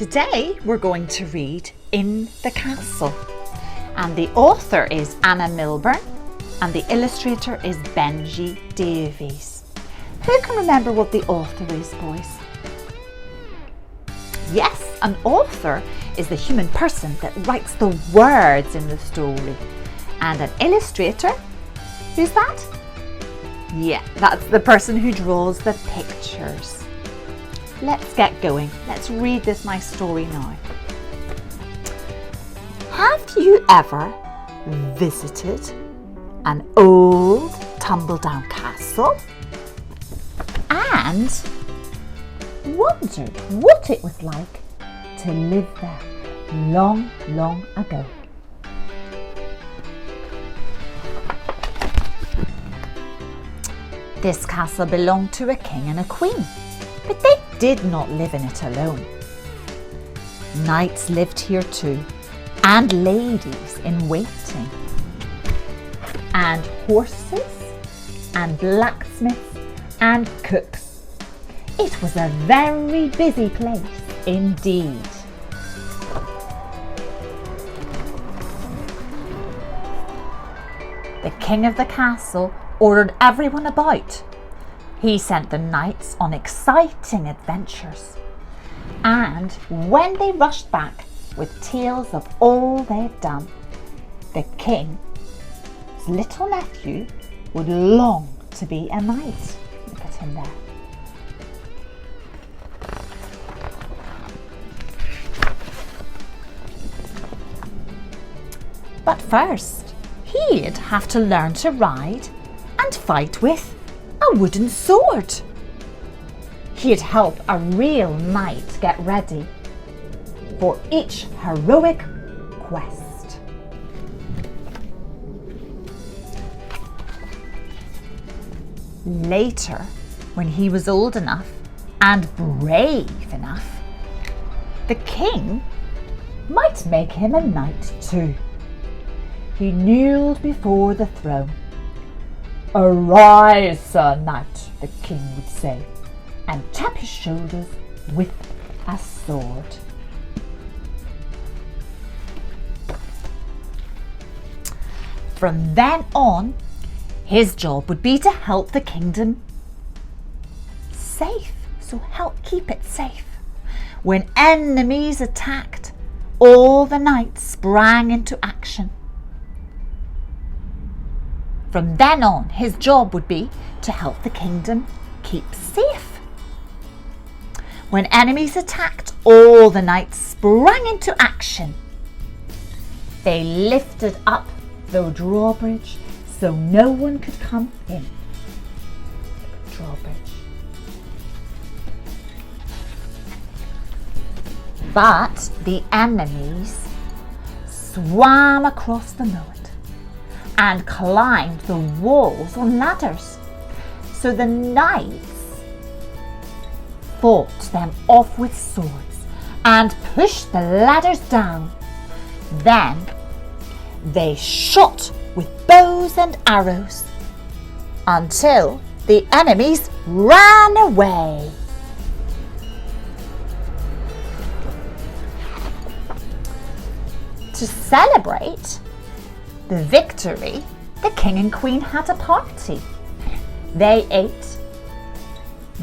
Today we're going to read In the Castle, and the author is Anna Milburn and the illustrator is Benji Davies. Who can remember what the author is, boys? Yes, an author is the human person that writes the words in the story. And an illustrator, who's that? Yeah, that's the person who draws the pictures. Let's get going. Let's read this nice story now. Have you ever visited an old tumble-down castle and wondered what it was like to live there long, long ago? This castle belonged to a king and a queen, but they did not live in it alone. Knights lived here too, and ladies in waiting, and horses, and blacksmiths, and cooks. It was a very busy place indeed. The king of the castle ordered everyone about. He sent the knights on exciting adventures, and when they rushed back with tales of all they'd done, the king's little nephew would long to be a knight. Look at him there. But first, he'd have to learn to ride and fight with a wooden sword. He'd help a real knight get ready for each heroic quest. Later, when he was old enough and brave enough, the king might make him a knight too. He kneeled before the throne. "Arise, Sir Knight," the king would say, and tap his shoulders with a sword. From then on, his job would be to help the kingdom safe, so help keep it safe. When enemies attacked, all the knights sprang into action. From then on, his job would be to help the kingdom keep safe. When enemies attacked, all the knights sprang into action. They lifted up the drawbridge so no one could come in. Drawbridge. But the enemies swam across the moat and climbed the walls on ladders. So the knights fought them off with swords and pushed the ladders down. Then they shot with bows and arrows until the enemies ran away. To celebrate the victory, the king and queen had a party. They ate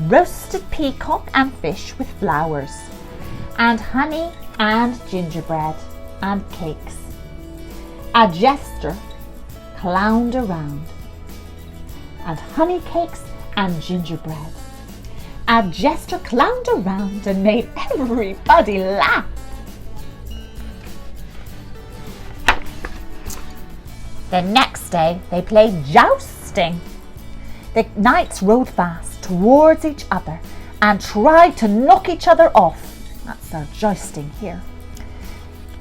roasted peacock and fish with flowers, and honey and gingerbread and cakes. A jester clowned around, and honey cakes and gingerbread. A jester clowned around and made everybody laugh. The next day, they played jousting. The knights rode fast towards each other and tried to knock each other off. That's their jousting here.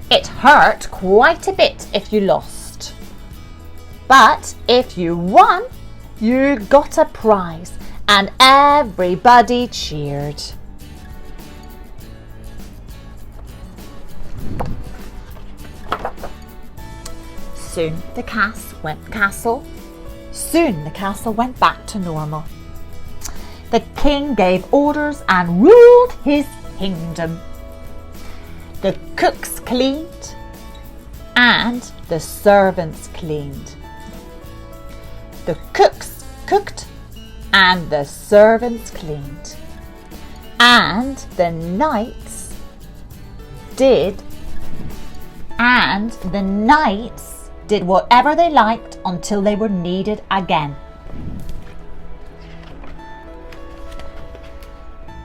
It hurt quite a bit if you lost. But if you won, you got a prize and everybody cheered. Soon the castle went back to normal. The king gave orders and ruled his kingdom. The cooks cleaned and the servants cleaned. The cooks cooked and the servants cleaned. And the knights did whatever they liked until they were needed again.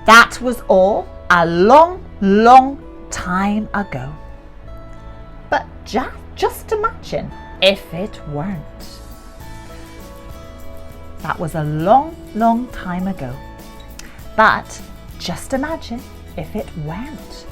That was all a long, long time ago. But just imagine if it weren't. That was a long, long time ago. But just imagine if it weren't.